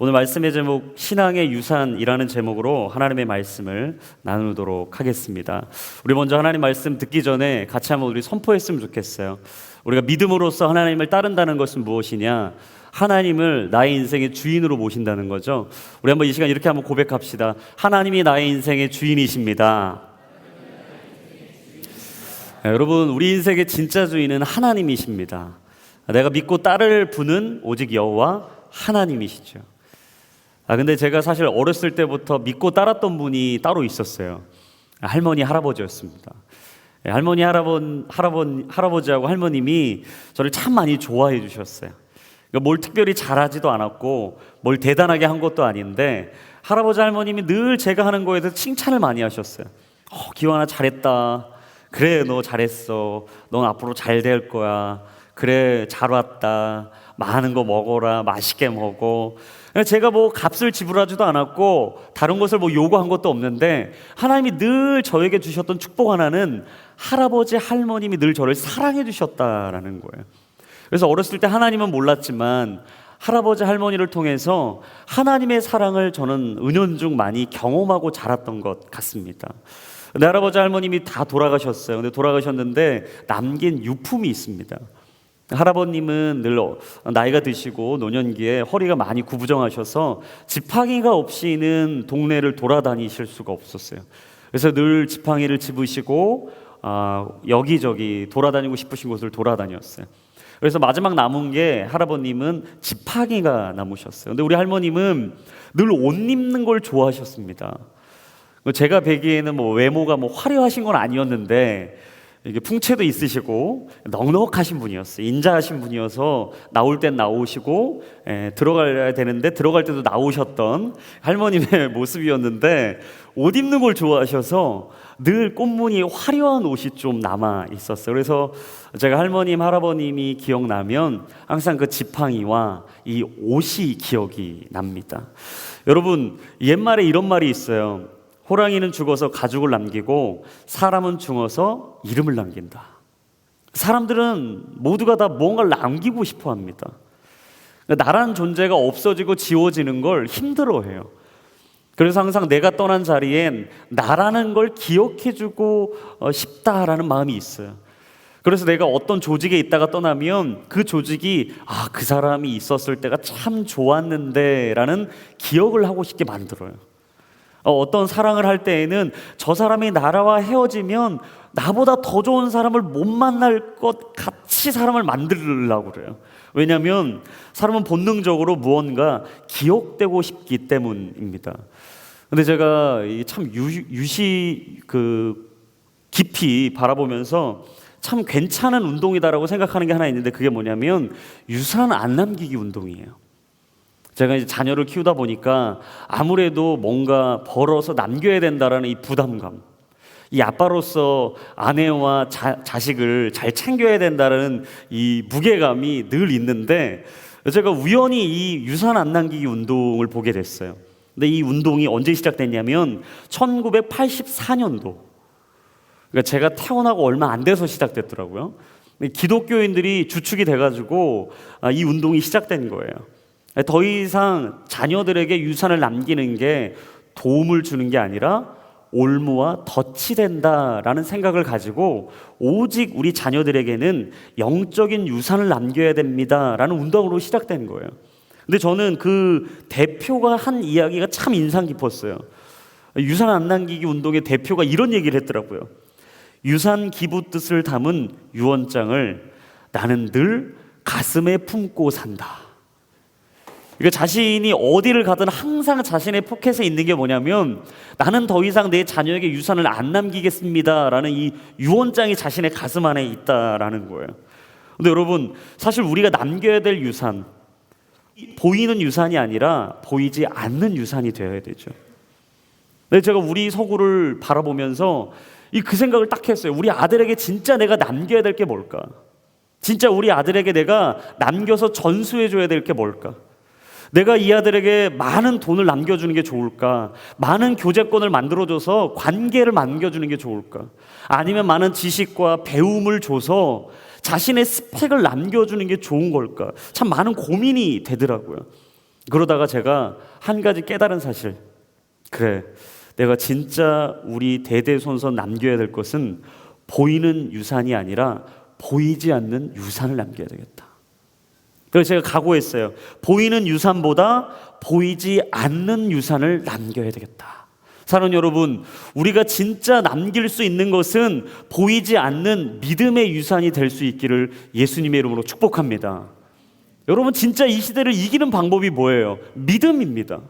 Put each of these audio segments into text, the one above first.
오늘 말씀의 제목 신앙의 유산이라는 제목으로 하나님의 말씀을 나누도록 하겠습니다. 우리 먼저 하나님 말씀 듣기 전에 같이 한번 우리 선포했으면 좋겠어요. 우리가 믿음으로써 하나님을 따른다는 것은 무엇이냐? 하나님을 나의 인생의 주인으로 모신다는 거죠. 우리 한번 이 시간 이렇게 한번 고백합시다. 하나님이 나의 인생의 주인이십니다. 여러분, 우리 인생의 진짜 주인은 하나님이십니다. 내가 믿고 따를 분은 오직 여호와 하나님이시죠. 근데 제가 사실 어렸을 때부터 믿고 따랐던 분이 따로 있었어요. 할머니, 할아버지였습니다. 할아버지하고 할머님이 저를 참 많이 좋아해 주셨어요. 뭘 특별히 잘하지도 않았고 뭘 대단하게 한 것도 아닌데 할아버지 할머님이 늘 제가 하는 거에 대해서 칭찬을 많이 하셨어요. 기환아 잘했다. 그래, 너 잘했어. 넌 앞으로 잘 될 거야. 그래, 잘 왔다. 많은 거 먹어라. 맛있게 먹어. 제가 뭐 값을 지불하지도 않았고 다른 것을 뭐 요구한 것도 없는데 하나님이 늘 저에게 주셨던 축복 하나는 할아버지 할머님이 늘 저를 사랑해 주셨다라는 거예요. 그래서 어렸을 때 하나님은 몰랐지만 할아버지 할머니를 통해서 하나님의 사랑을 저는 은연중 많이 경험하고 자랐던 것 같습니다. 내 할아버지 할머님이 다 돌아가셨어요. 근데 돌아가셨는데 남긴 유품이 있습니다. 할아버님은 늘 나이가 드시고 노년기에 허리가 많이 구부정하셔서 지팡이가 없이는 동네를 돌아다니실 수가 없었어요. 그래서 늘 지팡이를 집으시고 여기저기 돌아다니고 싶으신 곳을 돌아다녔어요. 그래서 마지막 남은 게 할아버님은 지팡이가 남으셨어요. 근데 우리 할머님은 늘 옷 입는 걸 좋아하셨습니다. 제가 뵈기에는 뭐 외모가 뭐 화려하신 건 아니었는데 이게 풍채도 있으시고 넉넉하신 분이었어요. 인자하신 분이어서 나올 땐 나오시고 들어가야 되는데 들어갈 때도 나오셨던 할머님의 모습이었는데 옷 입는 걸 좋아하셔서 늘 꽃무늬 화려한 옷이 좀 남아 있었어요. 그래서 제가 할머님, 할아버님이 기억나면 항상 그 지팡이와 이 옷이 기억이 납니다. 여러분, 옛말에 이런 말이 있어요. 호랑이는 죽어서 가죽을 남기고 사람은 죽어서 이름을 남긴다. 사람들은 모두가 다 뭔가를 남기고 싶어 합니다. 나라는 존재가 없어지고 지워지는 걸 힘들어해요. 그래서 항상 내가 떠난 자리엔 나라는 걸 기억해주고 싶다라는 마음이 있어요. 그래서 내가 어떤 조직에 있다가 떠나면 그 조직이 그 사람이 있었을 때가 참 좋았는데 라는 기억을 하고 싶게 만들어요. 어떤 사랑을 할 때에는 저 사람이 나라와 헤어지면 나보다 더 좋은 사람을 못 만날 것 같이 사람을 만들려고 그래요. 왜냐하면 사람은 본능적으로 무언가 기억되고 싶기 때문입니다. 근데 제가 참 깊이 바라보면서 참 괜찮은 운동이다라고 생각하는 게 하나 있는데 그게 뭐냐면 유산 안 남기기 운동이에요. 제가 이제 자녀를 키우다 보니까 아무래도 뭔가 벌어서 남겨야 된다라는 이 부담감, 이 아빠로서 아내와 자식을 잘 챙겨야 된다라는 이 무게감이 늘 있는데 제가 우연히 이 유산 안 남기기 운동을 보게 됐어요. 근데 이 운동이 언제 시작됐냐면 1984년도. 그러니까 제가 태어나고 얼마 안 돼서 시작됐더라고요. 기독교인들이 주축이 돼가지고 이 운동이 시작된 거예요. 더 이상 자녀들에게 유산을 남기는 게 도움을 주는 게 아니라 올무와 덫이 된다라는 생각을 가지고 오직 우리 자녀들에게는 영적인 유산을 남겨야 됩니다라는 운동으로 시작된 거예요. 근데 저는 그 대표가 한 이야기가 참 인상 깊었어요. 유산 안 남기기 운동의 대표가 이런 얘기를 했더라고요. 유산 기부 뜻을 담은 유언장을 나는 늘 가슴에 품고 산다. 그러니까 자신이 어디를 가든 항상 자신의 포켓에 있는 게 뭐냐면 나는 더 이상 내 자녀에게 유산을 안 남기겠습니다라는 이 유언장이 자신의 가슴 안에 있다라는 거예요. 근데 여러분, 사실 우리가 남겨야 될 유산, 보이는 유산이 아니라 보이지 않는 유산이 되어야 되죠. 근데 제가 우리 서구를 바라보면서 그 생각을 딱 했어요. 우리 아들에게 진짜 내가 남겨야 될 게 뭘까? 진짜 우리 아들에게 내가 남겨서 전수해줘야 될 게 뭘까? 내가 이 아들에게 많은 돈을 남겨주는 게 좋을까? 많은 교제권을 만들어줘서 관계를 남겨주는 게 좋을까? 아니면 많은 지식과 배움을 줘서 자신의 스펙을 남겨주는 게 좋은 걸까? 참 많은 고민이 되더라고요. 그러다가 제가 한 가지 깨달은 사실, 그래, 내가 진짜 우리 대대손손 남겨야 될 것은 보이는 유산이 아니라 보이지 않는 유산을 남겨야 되겠다. 그래서 제가 각오했어요. 보이는 유산보다 보이지 않는 유산을 남겨야 되겠다. 사랑하는 여러분, 우리가 진짜 남길 수 있는 것은 보이지 않는 믿음의 유산이 될 수 있기를 예수님의 이름으로 축복합니다. 여러분, 진짜 이 시대를 이기는 방법이 뭐예요? 믿음입니다.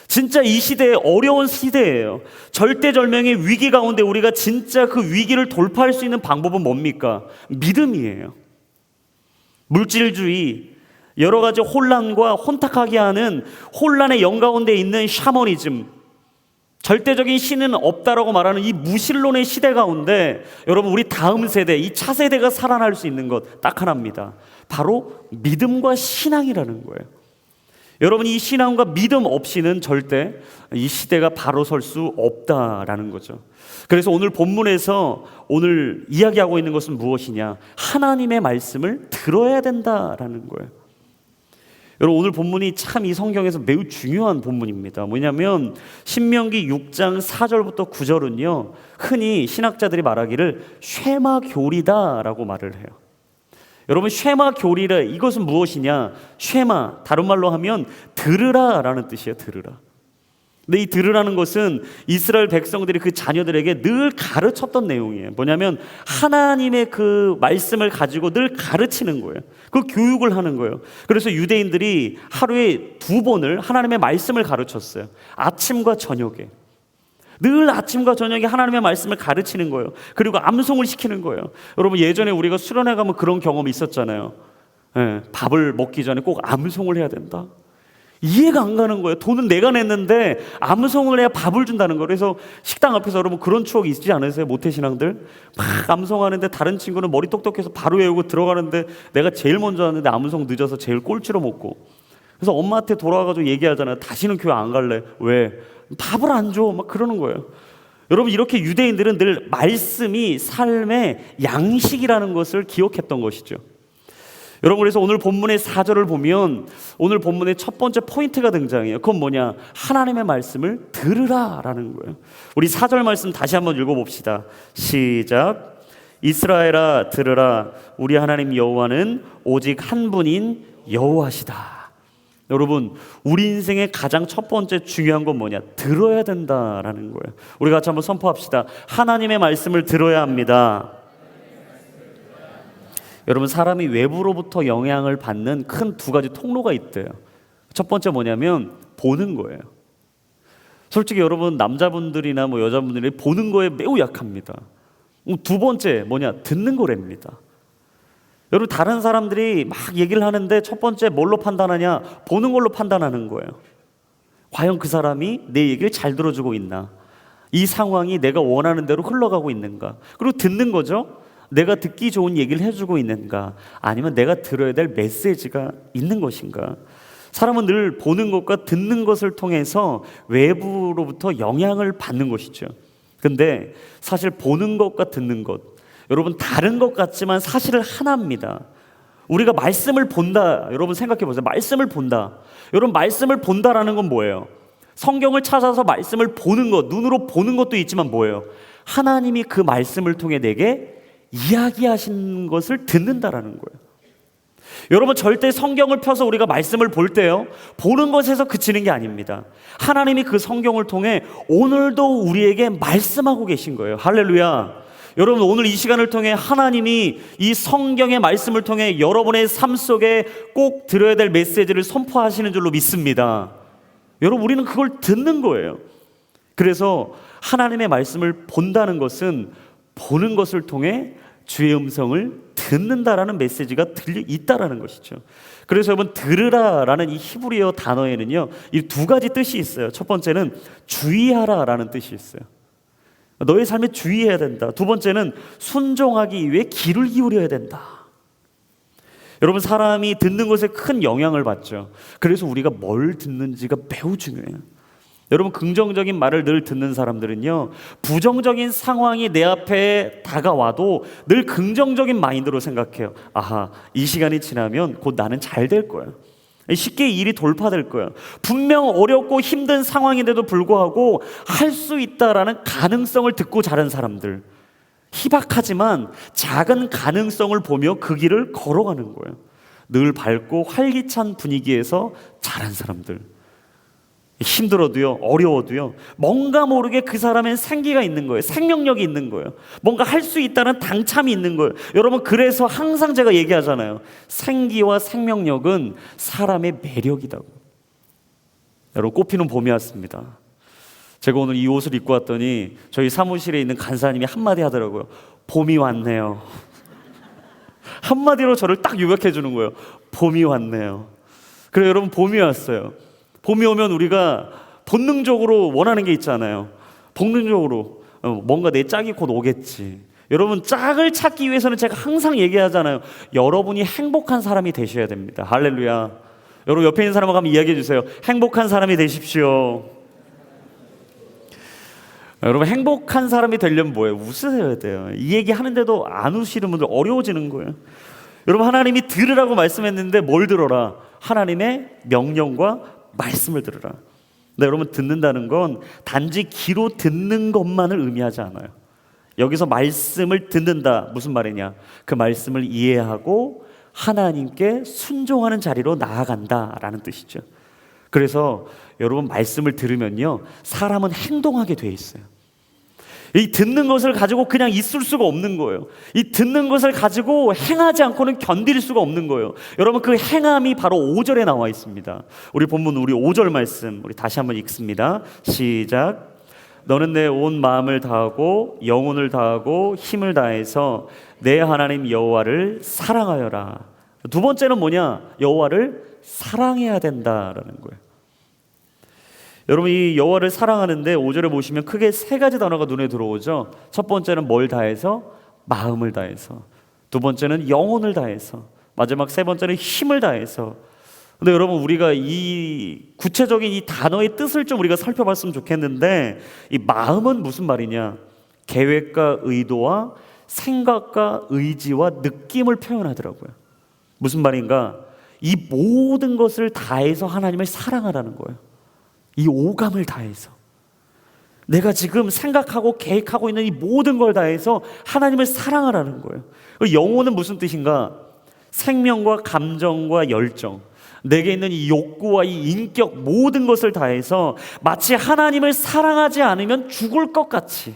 진짜 이 시대에 어려운 시대예요. 절대절명의 위기 가운데 우리가 진짜 그 위기를 돌파할 수 있는 방법은 뭡니까? 믿음이에요. 물질주의, 여러 가지 혼란과 혼탁하게 하는 혼란의 영가운데 있는 샤머니즘, 절대적인 신은 없다라고 말하는 이 무신론의 시대 가운데 여러분, 우리 다음 세대, 이 차세대가 살아날 수 있는 것 딱 하나입니다. 바로 믿음과 신앙이라는 거예요. 여러분, 이 신앙과 믿음 없이는 절대 이 시대가 바로 설 수 없다라는 거죠. 그래서 오늘 본문에서 오늘 이야기하고 있는 것은 무엇이냐? 하나님의 말씀을 들어야 된다라는 거예요. 여러분, 오늘 본문이 참 이 성경에서 매우 중요한 본문입니다. 뭐냐면 신명기 6장 4절부터 9절은요, 흔히 신학자들이 말하기를 쉐마 교리다라고 말을 해요. 여러분, 쉐마 교리라, 이것은 무엇이냐? 쉐마, 다른 말로 하면 들으라라는 뜻이에요. 들으라. 근데 이 들으라는 것은 이스라엘 백성들이 그 자녀들에게 늘 가르쳤던 내용이에요. 뭐냐면 하나님의 그 말씀을 가지고 늘 가르치는 거예요. 그 교육을 하는 거예요. 그래서 유대인들이 하루에 2번을 하나님의 말씀을 가르쳤어요. 아침과 저녁에. 늘 아침과 저녁에 하나님의 말씀을 가르치는 거예요. 그리고 암송을 시키는 거예요. 여러분, 예전에 우리가 수련회 가면 그런 경험이 있었잖아요. 밥을 먹기 전에 꼭 암송을 해야 된다. 이해가 안 가는 거예요. 돈은 내가 냈는데 암송을 해야 밥을 준다는 거예요. 그래서 식당 앞에서 여러분 그런 추억이 있지 않으세요? 모태신앙들 막 암송하는데 다른 친구는 머리 똑똑해서 바로 외우고 들어가는데 내가 제일 먼저 왔는데 암송 늦어서 제일 꼴찌로 먹고, 그래서 엄마한테 돌아와가지고 얘기하잖아요. 다시는 교회 안 갈래. 왜? 밥을 안 줘. 막 그러는 거예요. 여러분, 이렇게 유대인들은 늘 말씀이 삶의 양식이라는 것을 기억했던 것이죠. 여러분, 그래서 오늘 본문의 4절을 보면 오늘 본문의 첫 번째 포인트가 등장해요. 그건 뭐냐? 하나님의 말씀을 들으라라는 거예요. 우리 4절 말씀 다시 한번 읽어봅시다. 시작. 이스라엘아 들으라, 우리 하나님 여호와는 오직 한 분인 여호와시다. 여러분, 우리 인생의 가장 첫 번째 중요한 건 뭐냐? 들어야 된다라는 거예요. 우리 같이 한번 선포합시다. 하나님의 말씀을 들어야 합니다. 여러분, 사람이 외부로부터 영향을 받는 큰 2가지 통로가 있대요. 첫 번째 뭐냐면 보는 거예요. 솔직히 여러분, 남자분들이나 뭐 여자분들이 보는 거에 매우 약합니다. 2번째 뭐냐? 듣는 거랍니다. 여러분, 다른 사람들이 막 얘기를 하는데 첫 번째 뭘로 판단하냐? 보는 걸로 판단하는 거예요. 과연 그 사람이 내 얘기를 잘 들어주고 있나? 이 상황이 내가 원하는 대로 흘러가고 있는가? 그리고 듣는 거죠. 내가 듣기 좋은 얘기를 해주고 있는가? 아니면 내가 들어야 될 메시지가 있는 것인가? 사람은 늘 보는 것과 듣는 것을 통해서 외부로부터 영향을 받는 것이죠. 근데 사실 보는 것과 듣는 것, 여러분 다른 것 같지만 사실은 하나입니다. 우리가 말씀을 본다. 여러분 생각해 보세요. 말씀을 본다. 여러분, 말씀을 본다라는 건 뭐예요? 성경을 찾아서 말씀을 보는 것, 눈으로 보는 것도 있지만 뭐예요? 하나님이 그 말씀을 통해 내게 이야기하신 것을 듣는다라는 거예요. 여러분, 절대 성경을 펴서 우리가 말씀을 볼 때요, 보는 것에서 그치는 게 아닙니다. 하나님이 그 성경을 통해 오늘도 우리에게 말씀하고 계신 거예요. 할렐루야. 여러분, 오늘 이 시간을 통해 하나님이 이 성경의 말씀을 통해 여러분의 삶 속에 꼭 들어야 될 메시지를 선포하시는 줄로 믿습니다. 여러분, 우리는 그걸 듣는 거예요. 그래서 하나님의 말씀을 본다는 것은 보는 것을 통해 주의 음성을 듣는다라는 메시지가 있다라는 것이죠. 그래서 여러분, 들으라라는 이 히브리어 단어에는요, 이 2가지 뜻이 있어요. 첫 번째는 주의하라라는 뜻이 있어요. 너의 삶에 주의해야 된다. 2번째는 순종하기 위해 귀를 기울여야 된다. 여러분, 사람이 듣는 것에 큰 영향을 받죠. 그래서 우리가 뭘 듣는지가 매우 중요해요. 여러분, 긍정적인 말을 늘 듣는 사람들은요, 부정적인 상황이 내 앞에 다가와도 늘 긍정적인 마인드로 생각해요. 아하, 이 시간이 지나면 곧 나는 잘 될 거야. 쉽게 일이 돌파될 거야. 분명 어렵고 힘든 상황인데도 불구하고 할 수 있다라는 가능성을 듣고 자란 사람들, 희박하지만 작은 가능성을 보며 그 길을 걸어가는 거예요. 늘 밝고 활기찬 분위기에서 자란 사람들, 힘들어도요, 어려워도요, 뭔가 모르게 그 사람엔 생기가 있는 거예요. 생명력이 있는 거예요. 뭔가 할 수 있다는 당참이 있는 거예요. 여러분, 그래서 항상 제가 얘기하잖아요. 생기와 생명력은 사람의 매력이다고. 여러분, 꽃피는 봄이 왔습니다. 제가 오늘 이 옷을 입고 왔더니 저희 사무실에 있는 간사님이 한마디 하더라고요. 봄이 왔네요. 한마디로 저를 딱 요약해 주는 거예요. 봄이 왔네요. 그래, 여러분, 봄이 왔어요. 봄이 오면 우리가 본능적으로 원하는 게 있잖아요. 본능적으로 뭔가 내 짝이 곧 오겠지. 여러분, 짝을 찾기 위해서는 제가 항상 얘기하잖아요. 여러분이 행복한 사람이 되셔야 됩니다. 할렐루야. 여러분, 옆에 있는 사람하고 한번 이야기해 주세요. 행복한 사람이 되십시오. 여러분, 행복한 사람이 되려면 뭐예요? 웃으셔야 돼요. 이 얘기 하는데도 안 웃으시는 분들 어려워지는 거예요. 여러분, 하나님이 들으라고 말씀했는데 뭘 들어라? 하나님의 명령과 말씀을 들으라. 근데 여러분, 듣는다는 건 단지 귀로 듣는 것만을 의미하지 않아요. 여기서 말씀을 듣는다, 무슨 말이냐? 그 말씀을 이해하고 하나님께 순종하는 자리로 나아간다라는 뜻이죠. 그래서 여러분, 말씀을 들으면요, 사람은 행동하게 돼 있어요. 이 듣는 것을 가지고 그냥 있을 수가 없는 거예요. 이 듣는 것을 가지고 행하지 않고는 견딜 수가 없는 거예요. 여러분, 그 행함이 바로 5절에 나와 있습니다. 우리 본문, 우리 5절 말씀 우리 다시 한번 읽습니다. 시작. 너는 내 온 마음을 다하고 영혼을 다하고 힘을 다해서 내 하나님 여호와를 사랑하여라. 두 번째는 뭐냐? 여호와를 사랑해야 된다라는 거예요. 여러분, 이 여호와를 사랑하는데 5절에 보시면 크게 세 가지 단어가 눈에 들어오죠. 첫 번째는 뭘 다해서? 마음을 다해서. 두 번째는 영혼을 다해서. 마지막 세 번째는 힘을 다해서. 근데 여러분, 우리가 이 구체적인 이 단어의 뜻을 좀 우리가 살펴봤으면 좋겠는데, 이 마음은 무슨 말이냐? 계획과 의도와 생각과 의지와 느낌을 표현하더라고요. 무슨 말인가? 이 모든 것을 다해서 하나님을 사랑하라는 거예요. 이 오감을 다해서, 내가 지금 생각하고 계획하고 있는 이 모든 걸 다해서 하나님을 사랑하라는 거예요. 영혼은 무슨 뜻인가? 생명과 감정과 열정, 내게 있는 이 욕구와 이 인격, 모든 것을 다해서 마치 하나님을 사랑하지 않으면 죽을 것 같이,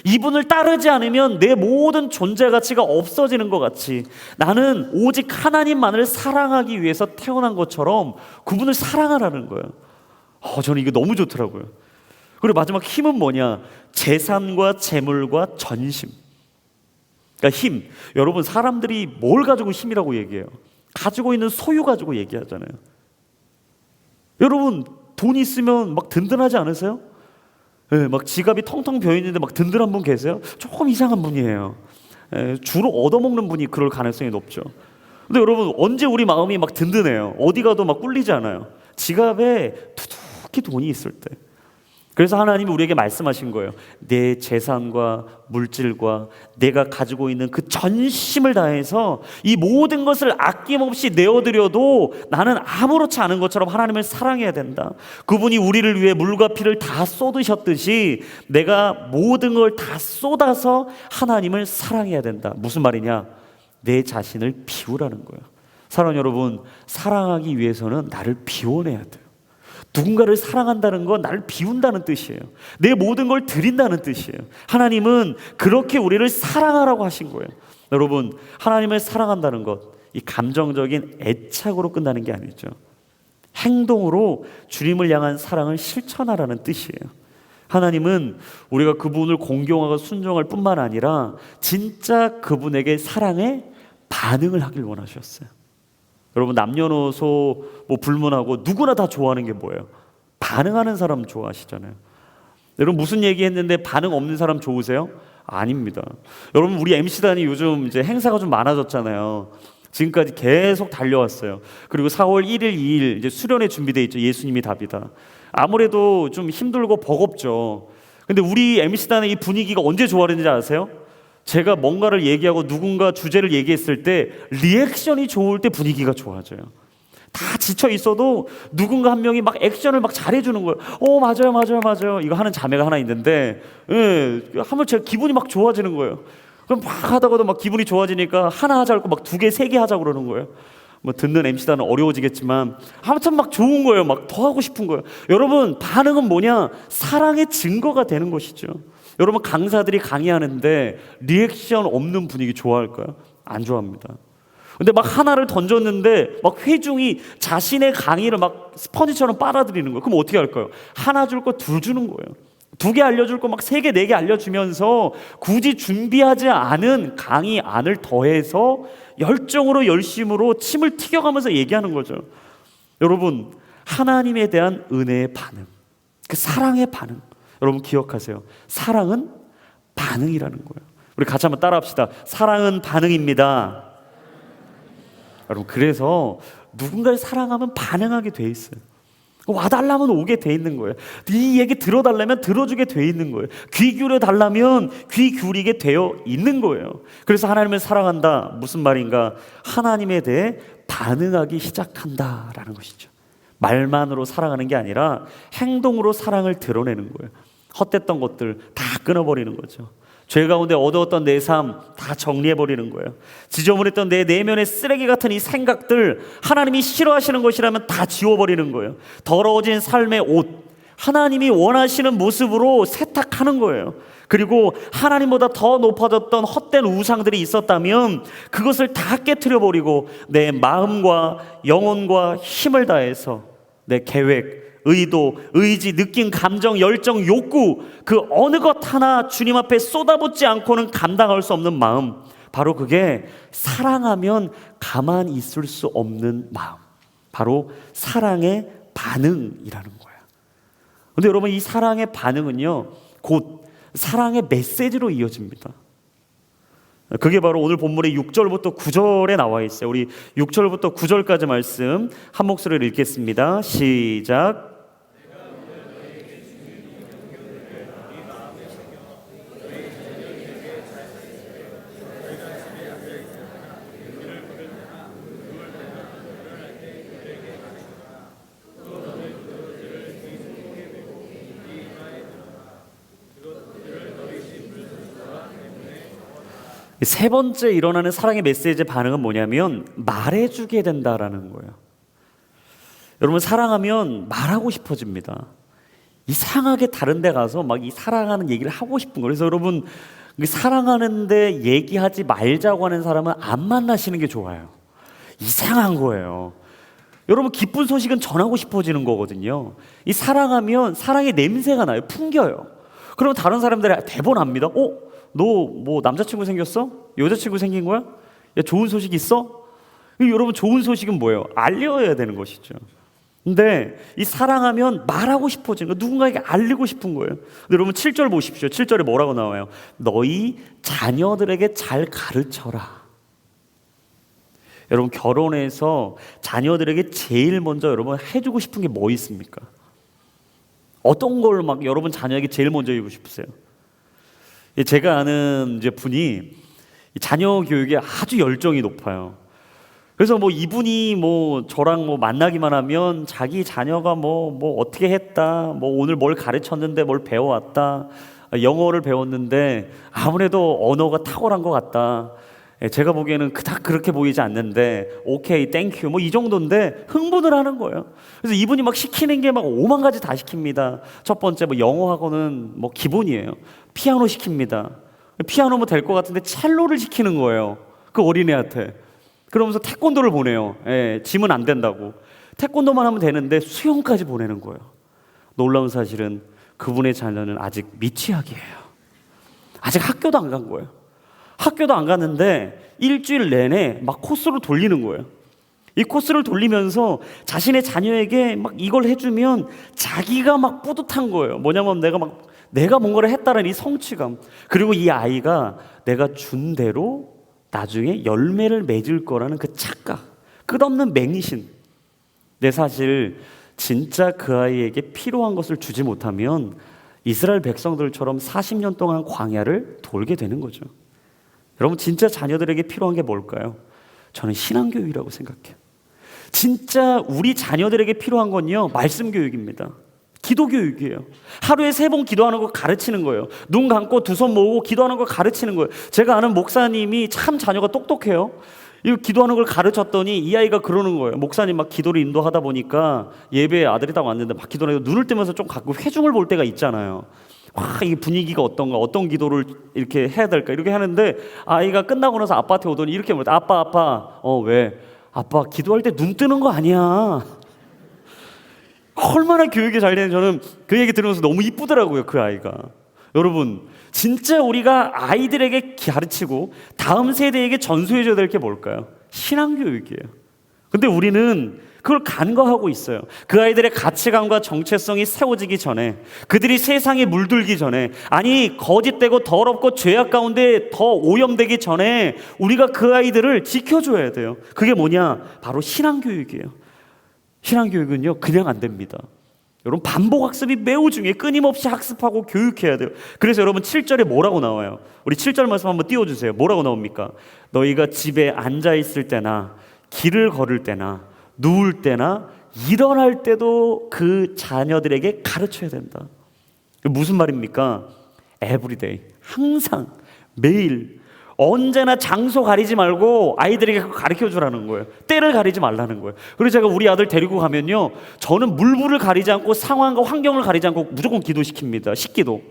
이분을 따르지 않으면 내 모든 존재 가치가 없어지는 것 같이, 나는 오직 하나님만을 사랑하기 위해서 태어난 것처럼 그분을 사랑하라는 거예요. 저는 이게 너무 좋더라고요. 그리고 마지막 힘은 뭐냐? 재산과 재물과 전심. 그러니까 힘. 여러분, 사람들이 뭘 가지고 힘이라고 얘기해요? 가지고 있는 소유 가지고 얘기하잖아요. 여러분, 돈 있으면 막 든든하지 않으세요? 네, 막 지갑이 텅텅 비어 있는데 막 든든한 분 계세요? 조금 이상한 분이에요. 주로 얻어먹는 분이 그럴 가능성이 높죠. 근데 여러분, 언제 우리 마음이 막 든든해요? 어디 가도 막 꿀리지 않아요. 지갑에 특히 돈이 있을 때. 그래서 하나님이 우리에게 말씀하신 거예요. 내 재산과 물질과 내가 가지고 있는 그 전심을 다해서 이 모든 것을 아낌없이 내어드려도 나는 아무렇지 않은 것처럼 하나님을 사랑해야 된다. 그분이 우리를 위해 물과 피를 다 쏟으셨듯이 내가 모든 걸 다 쏟아서 하나님을 사랑해야 된다. 무슨 말이냐? 내 자신을 비우라는 거예요. 사랑하는 여러분, 사랑하기 위해서는 나를 비워내야 돼요. 누군가를 사랑한다는 건 나를 비운다는 뜻이에요. 내 모든 걸 드린다는 뜻이에요. 하나님은 그렇게 우리를 사랑하라고 하신 거예요. 여러분, 하나님을 사랑한다는 것, 이 감정적인 애착으로 끝나는 게 아니죠. 행동으로 주님을 향한 사랑을 실천하라는 뜻이에요. 하나님은 우리가 그분을 공경하고 순종할 뿐만 아니라 진짜 그분에게 사랑에 반응을 하길 원하셨어요. 여러분, 남녀노소 불문하고 누구나 다 좋아하는 게 뭐예요? 반응하는 사람 좋아하시잖아요. 여러분, 무슨 얘기 했는데 반응 없는 사람 좋으세요? 아닙니다. 여러분, 우리 MC단이 요즘 이제 행사가 좀 많아졌잖아요. 지금까지 계속 달려왔어요. 그리고 4월 1일, 2일 이제 수련회 준비돼 있죠. 예수님이 답이다. 아무래도 좀 힘들고 버겁죠. 근데 우리 MC단의 이 분위기가 언제 좋아졌는지 아세요? 제가 뭔가를 얘기하고 누군가 주제를 얘기했을 때 리액션이 좋을 때 분위기가 좋아져요. 다 지쳐 있어도 누군가 한 명이 막 액션을 막 잘해주는 거예요. 맞아요, 맞아요, 맞아요. 이거 하는 자매가 하나 있는데, 하면 제가 기분이 막 좋아지는 거예요. 그럼 막 하다가도 막 기분이 좋아지니까 하나 하자고 막 2개, 3개 하자고 그러는 거예요. 뭐 듣는 MC단은 어려워지겠지만 아무튼 막 좋은 거예요. 막 더 하고 싶은 거예요. 여러분, 반응은 뭐냐? 사랑의 증거가 되는 것이죠. 여러분, 강사들이 강의하는데 리액션 없는 분위기 좋아할까요? 안 좋아합니다. 근데 막 하나를 던졌는데 막 회중이 자신의 강의를 막 스펀지처럼 빨아들이는 거예요. 그럼 어떻게 할까요? 하나 줄 거 2 주는 거예요. 2개 알려줄 거 막 3개, 4개 알려주면서 굳이 준비하지 않은 강의 안을 더해서 열정으로 열심으로 침을 튀겨가면서 얘기하는 거죠. 여러분, 하나님에 대한 은혜의 반응, 그 사랑의 반응, 여러분 기억하세요. 사랑은 반응이라는 거예요. 우리 같이 한번 따라합시다. 사랑은 반응입니다. 여러분, 그래서 누군가를 사랑하면 반응하게 돼 있어요. 와달라면 오게 돼 있는 거예요. 이 얘기 들어달라면 들어주게 돼 있는 거예요. 귀 기울여 달라면 귀 기울이게 되어 있는 거예요. 그래서 하나님을 사랑한다, 무슨 말인가? 하나님에 대해 반응하기 시작한다라는 것이죠. 말만으로 사랑하는 게 아니라 행동으로 사랑을 드러내는 거예요. 헛됐던 것들 다 끊어버리는 거죠. 죄 가운데 어두웠던 내 삶 다 정리해버리는 거예요. 지저분했던 내 내면의 쓰레기 같은 이 생각들, 하나님이 싫어하시는 것이라면 다 지워버리는 거예요. 더러워진 삶의 옷, 하나님이 원하시는 모습으로 세탁하는 거예요. 그리고 하나님보다 더 높아졌던 헛된 우상들이 있었다면 그것을 다 깨트려버리고 내 마음과 영혼과 힘을 다해서 내 계획, 의도, 의지, 느낌, 감정, 열정, 욕구, 그 어느 것 하나 주님 앞에 쏟아붓지 않고는 감당할 수 없는 마음, 바로 그게 사랑하면 가만히 있을 수 없는 마음, 바로 사랑의 반응이라는 거예요. 근데 여러분, 이 사랑의 반응은요 곧 사랑의 메시지로 이어집니다. 그게 바로 오늘 본문의 6절부터 9절에 나와 있어요. 우리 6절부터 9절까지 말씀 한 목소리로 읽겠습니다. 시작. 세 번째 일어나는 사랑의 메시지의 반응은 뭐냐면 말해주게 된다라는 거예요. 여러분, 사랑하면 말하고 싶어집니다. 이상하게 다른 데 가서 막 이 사랑하는 얘기를 하고 싶은 거예요. 그래서 여러분, 사랑하는데 얘기하지 말자고 하는 사람은 안 만나시는 게 좋아요. 이상한 거예요. 여러분, 기쁜 소식은 전하고 싶어지는 거거든요. 이 사랑하면 사랑의 냄새가 나요. 풍겨요. 그러면 다른 사람들이 대본합니다. 너 뭐 남자친구 생겼어? 여자친구 생긴 거야? 야, 좋은 소식 있어? 여러분, 좋은 소식은 뭐예요? 알려야 되는 것이죠. 근데 이 사랑하면 말하고 싶어지는 거, 누군가에게 알리고 싶은 거예요. 근데 여러분, 7절 보십시오. 7절에 뭐라고 나와요? 너희 자녀들에게 잘 가르쳐라. 여러분, 결혼해서 자녀들에게 제일 먼저 여러분 해주고 싶은 게 뭐 있습니까? 어떤 걸 막 여러분 자녀에게 제일 먼저 해주고 싶으세요? 제가 아는 이제 분이 자녀 교육에 아주 열정이 높아요. 그래서 뭐 이분이 뭐 저랑 뭐 만나기만 하면 자기 자녀가 뭐 어떻게 했다, 뭐 오늘 뭘 가르쳤는데 뭘 배워왔다, 영어를 배웠는데 아무래도 언어가 탁월한 것 같다. 제가 보기에는 그닥 그렇게 보이지 않는데 오케이, 땡큐, 뭐 이 정도인데 흥분을 하는 거예요. 그래서 이분이 막 시키는 게 막 5만 가지 다 시킵니다. 첫 번째 뭐 영어 학원은 뭐 기본이에요. 피아노 시킵니다. 피아노면 될 것 같은데 첼로를 시키는 거예요. 그 어린애한테. 그러면서 태권도를 보내요. 짐은 안 된다고. 태권도만 하면 되는데 수영까지 보내는 거예요. 놀라운 사실은 그분의 자녀는 아직 미취학이에요. 아직 학교도 안 간 거예요. 학교도 안 갔는데 일주일 내내 막 코스로 돌리는 거예요. 이 코스를 돌리면서 자신의 자녀에게 막 이걸 해주면 자기가 막 뿌듯한 거예요. 뭐냐면 내가 뭔가를 했다는 이 성취감, 그리고 이 아이가 내가 준 대로 나중에 열매를 맺을 거라는 그 착각, 끝없는 맹신. 근데 사실 진짜 그 아이에게 필요한 것을 주지 못하면 이스라엘 백성들처럼 40년 동안 광야를 돌게 되는 거죠. 여러분, 진짜 자녀들에게 필요한 게 뭘까요? 저는 신앙교육이라고 생각해요. 진짜 우리 자녀들에게 필요한 건요, 말씀 교육입니다. 기도 교육이에요. 하루에 3번 기도하는 거 가르치는 거예요. 눈 감고 2손 모으고 기도하는 거 가르치는 거예요. 제가 아는 목사님이 참 자녀가 똑똑해요. 이 기도하는 걸 가르쳤더니 이 아이가 그러는 거예요. 목사님 막 기도를 인도하다 보니까 예배에 아들이 딱 왔는데 막 기도를 해도 눈을 뜨면서 좀 가끔 회중을 볼 때가 있잖아요. 와, 이 분위기가 어떤가, 어떤 기도를 이렇게 해야 될까, 이렇게 하는데 아이가 끝나고 나서 아빠한테 오더니 이렇게 물었다. 아빠, 왜? 아빠 기도할 때 눈 뜨는 거 아니야. 얼마나 교육이 잘 되는, 저는 그 얘기 들으면서 너무 이쁘더라고요, 그 아이가. 여러분, 진짜 우리가 아이들에게 가르치고 다음 세대에게 전수해줘야 될 게 뭘까요? 신앙교육이에요. 근데 우리는 그걸 간과하고 있어요. 그 아이들의 가치관과 정체성이 세워지기 전에, 그들이 세상에 물들기 전에, 아니 거짓되고 더럽고 죄악 가운데 더 오염되기 전에 우리가 그 아이들을 지켜줘야 돼요. 그게 뭐냐? 바로 신앙교육이에요. 신앙교육은요, 그냥 안 됩니다. 여러분, 반복학습이 매우 중요해요. 끊임없이 학습하고 교육해야 돼요. 그래서 여러분 7절에 뭐라고 나와요? 우리 7절 말씀 한번 띄워주세요. 뭐라고 나옵니까? 너희가 집에 앉아있을 때나 길을 걸을 때나 누울 때나 일어날 때도 그 자녀들에게 가르쳐야 된다. 무슨 말입니까? 에브리데이, 항상, 매일, 언제나 장소 가리지 말고 아이들에게 가르쳐 주라는 거예요. 때를 가리지 말라는 거예요. 그래서 제가 우리 아들 데리고 가면요, 저는 물불을 가리지 않고 상황과 환경을 가리지 않고 무조건 기도시킵니다. 식기도.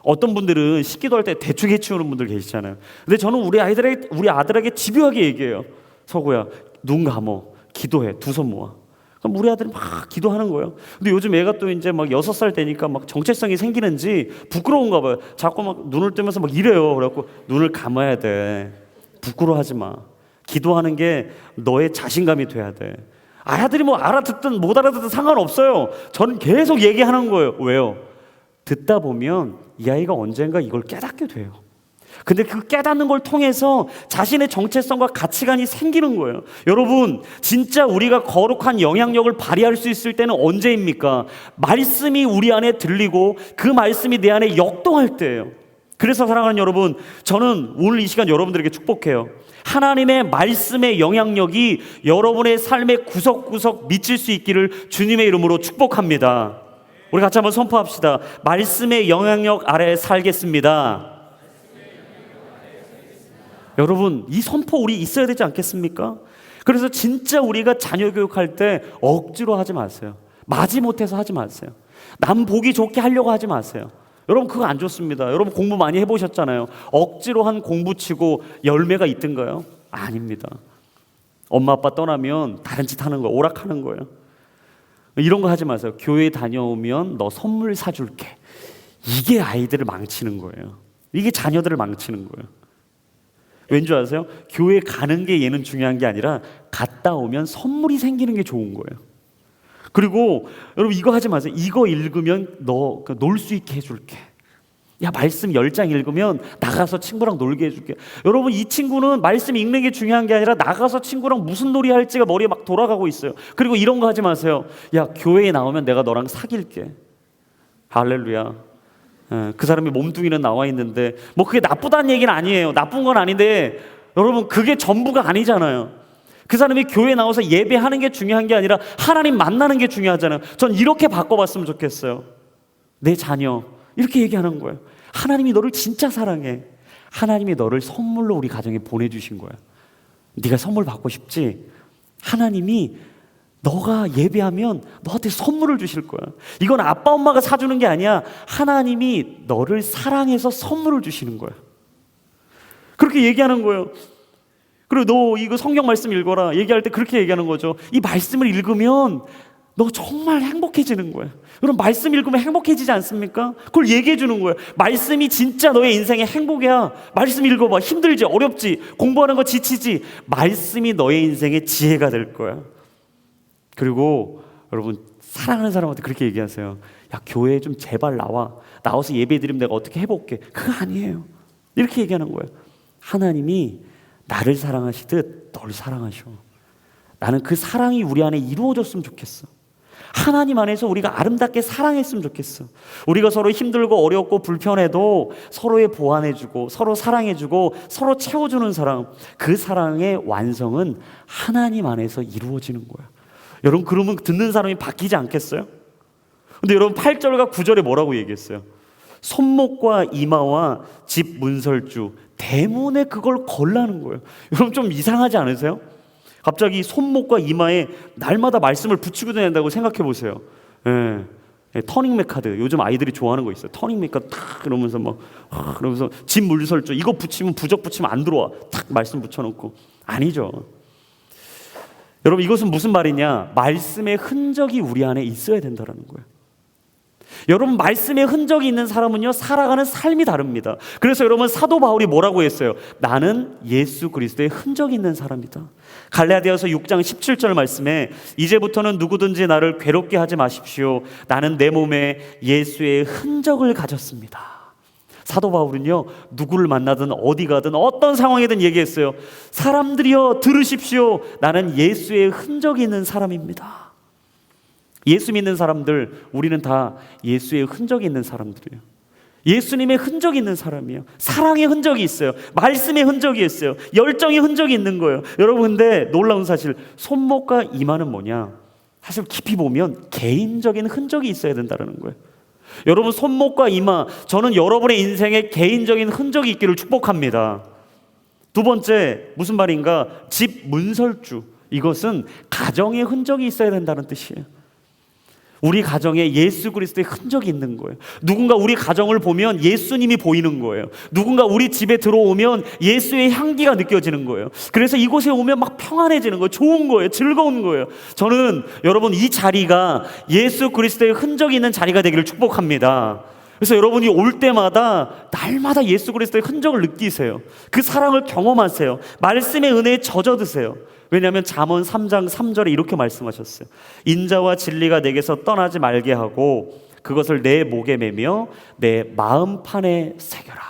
어떤 분들은 식기도할 때 대충 해치우는 분들 계시잖아요. 근데 저는 우리 아들에게 집요하게 얘기해요. 서구야, 눈 감어, 기도해, 2손 모아. 그럼 우리 아들이 막 기도하는 거예요. 근데 요즘 애가 또 이제 막 6살 되니까 막 정체성이 생기는지 부끄러운가 봐요. 자꾸 막 눈을 뜨면서 막 이래요. 그래갖고 눈을 감아야 돼. 부끄러워하지 마. 기도하는 게 너의 자신감이 돼야 돼. 아이들이 뭐 알아듣든 못 알아듣든 상관없어요. 저는 계속 얘기하는 거예요. 왜요? 듣다 보면 이 아이가 언젠가 이걸 깨닫게 돼요. 근데 그 깨닫는 걸 통해서 자신의 정체성과 가치관이 생기는 거예요. 여러분, 진짜 우리가 거룩한 영향력을 발휘할 수 있을 때는 언제입니까? 말씀이 우리 안에 들리고 그 말씀이 내 안에 역동할 때예요. 그래서 사랑하는 여러분, 저는 오늘 이 시간 여러분들에게 축복해요. 하나님의 말씀의 영향력이 여러분의 삶의 구석구석 미칠 수 있기를 주님의 이름으로 축복합니다. 우리 같이 한번 선포합시다. 말씀의 영향력 아래 살겠습니다. 여러분, 이 선포 우리 있어야 되지 않겠습니까? 그래서 진짜 우리가 자녀 교육할 때 억지로 하지 마세요. 마지못해서 하지 마세요. 남 보기 좋게 하려고 하지 마세요. 여러분, 그거 안 좋습니다. 여러분 공부 많이 해보셨잖아요. 억지로 한 공부치고 열매가 있던가요? 아닙니다. 엄마 아빠 떠나면 다른 짓 하는 거예요. 오락하는 거예요. 이런 거 하지 마세요. 교회 다녀오면 너 선물 사줄게. 이게 아이들을 망치는 거예요. 이게 자녀들을 망치는 거예요. 왠지 아세요? 교회 가는 게 얘는 중요한 게 아니라 갔다 오면 선물이 생기는 게 좋은 거예요. 그리고 여러분, 이거 하지 마세요. 이거 읽으면 너 놀 수 있게 해줄게. 야, 말씀 10장 읽으면 나가서 친구랑 놀게 해줄게. 여러분, 이 친구는 말씀 읽는 게 중요한 게 아니라 나가서 친구랑 무슨 놀이 할지가 머리에 막 돌아가고 있어요. 그리고 이런 거 하지 마세요. 야, 교회에 나오면 내가 너랑 사귈게. 할렐루야. 그 사람이 몸뚱이는 나와 있는데 뭐 그게 나쁘다는 얘기는 아니에요. 나쁜 건 아닌데 여러분, 그게 전부가 아니잖아요. 그 사람이 교회에 나와서 예배하는 게 중요한 게 아니라 하나님 만나는 게 중요하잖아요. 전 이렇게 바꿔봤으면 좋겠어요. 내 자녀, 이렇게 얘기하는 거예요. 하나님이 너를 진짜 사랑해. 하나님이 너를 선물로 우리 가정에 보내주신 거야. 네가 선물 받고 싶지? 하나님이 너가 예배하면 너한테 선물을 주실 거야. 이건 아빠 엄마가 사주는 게 아니야. 하나님이 너를 사랑해서 선물을 주시는 거야. 그렇게 얘기하는 거예요. 그리고 너 이거 성경 말씀 읽어라 얘기할 때 그렇게 얘기하는 거죠. 이 말씀을 읽으면 너 정말 행복해지는 거야. 여러분, 말씀 읽으면 행복해지지 않습니까? 그걸 얘기해 주는 거예요. 말씀이 진짜 너의 인생의 행복이야. 말씀 읽어봐. 힘들지? 어렵지? 공부하는 거 지치지? 말씀이 너의 인생의 지혜가 될 거야. 그리고 여러분, 사랑하는 사람한테 그렇게 얘기하세요. 야, 교회에 좀 제발 나와서 예배 드리면 내가 어떻게 해볼게. 그거 아니에요. 이렇게 얘기하는 거예요. 하나님이 나를 사랑하시듯 널 사랑하셔. 나는 그 사랑이 우리 안에 이루어졌으면 좋겠어. 하나님 안에서 우리가 아름답게 사랑했으면 좋겠어. 우리가 서로 힘들고 어렵고 불편해도 서로의 보완해주고 서로 사랑해주고 서로 채워주는 사랑, 그 사랑의 완성은 하나님 안에서 이루어지는 거야. 여러분, 그러면 듣는 사람이 바뀌지 않겠어요? 근데 여러분, 8절과 9절에 뭐라고 얘기했어요? 손목과 이마와 집 문설주, 대문에 그걸 걸라는 거예요. 여러분, 좀 이상하지 않으세요? 갑자기 손목과 이마에 날마다 말씀을 붙이고 다닌다고 생각해 보세요. 터닝맥 카드, 요즘 아이들이 좋아하는 거 있어요. 터닝맥 카드 탁 그러면서 그러면서 집 물설주, 이거 붙이면 부적 붙이면 안 들어와. 탁 말씀 붙여놓고. 아니죠. 여러분, 이것은 무슨 말이냐? 말씀의 흔적이 우리 안에 있어야 된다는 거예요. 여러분, 말씀의 흔적이 있는 사람은요, 살아가는 삶이 다릅니다. 그래서 여러분, 사도 바울이 뭐라고 했어요? 나는 예수 그리스도의 흔적이 있는 사람이다. 갈라디아서 6장 17절 말씀에 이제부터는 누구든지 나를 괴롭게 하지 마십시오. 나는 내 몸에 예수의 흔적을 가졌습니다. 사도 바울은요, 누구를 만나든 어디 가든 어떤 상황이든 얘기했어요. 사람들이여 들으십시오. 나는 예수의 흔적이 있는 사람입니다. 예수 믿는 사람들, 우리는 다 예수의 흔적이 있는 사람들이에요. 예수님의 흔적이 있는 사람이에요. 사랑의 흔적이 있어요. 말씀의 흔적이 있어요. 열정의 흔적이 있는 거예요. 여러분, 근데 놀라운 사실, 손목과 이마는 뭐냐? 사실 깊이 보면 개인적인 흔적이 있어야 된다는 거예요. 여러분, 손목과 이마, 저는 여러분의 인생에 개인적인 흔적이 있기를 축복합니다. 두 번째, 무슨 말인가? 집 문설주, 이것은 가정의 흔적이 있어야 된다는 뜻이에요. 우리 가정에 예수 그리스도의 흔적이 있는 거예요. 누군가 우리 가정을 보면 예수님이 보이는 거예요. 누군가 우리 집에 들어오면 예수의 향기가 느껴지는 거예요. 그래서 이곳에 오면 막 평안해지는 거예요. 좋은 거예요. 즐거운 거예요. 저는 여러분, 이 자리가 예수 그리스도의 흔적이 있는 자리가 되기를 축복합니다. 그래서 여러분이 올 때마다 날마다 예수 그리스도의 흔적을 느끼세요. 그 사랑을 경험하세요. 말씀의 은혜에 젖어드세요. 왜냐하면 잠언 3장 3절에 이렇게 말씀하셨어요. 인자와 진리가 내게서 떠나지 말게 하고 그것을 내 목에 매며 내 마음판에 새겨라.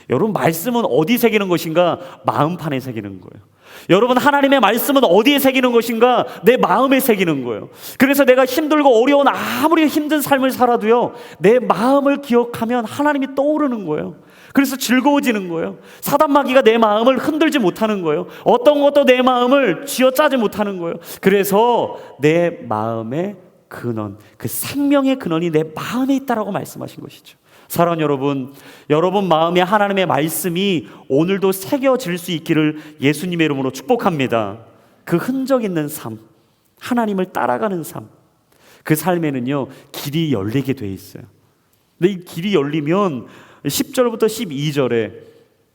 여러분, 말씀은 어디 새기는 것인가? 마음판에 새기는 거예요. 여러분, 하나님의 말씀은 어디에 새기는 것인가? 내 마음에 새기는 거예요. 그래서 내가 힘들고 어려운 아무리 힘든 삶을 살아도요, 내 마음을 기억하면 하나님이 떠오르는 거예요. 그래서 즐거워지는 거예요. 사단마귀가 내 마음을 흔들지 못하는 거예요. 어떤 것도 내 마음을 쥐어짜지 못하는 거예요. 그래서 내 마음의 근원, 그 생명의 근원이 내 마음에 있다라고 말씀하신 것이죠. 사랑하는 여러분, 여러분 마음에 하나님의 말씀이 오늘도 새겨질 수 있기를 예수님의 이름으로 축복합니다. 그 흔적 있는 삶, 하나님을 따라가는 삶, 그 삶에는요, 길이 열리게 돼 있어요. 근데 이 길이 열리면 10절부터 12절에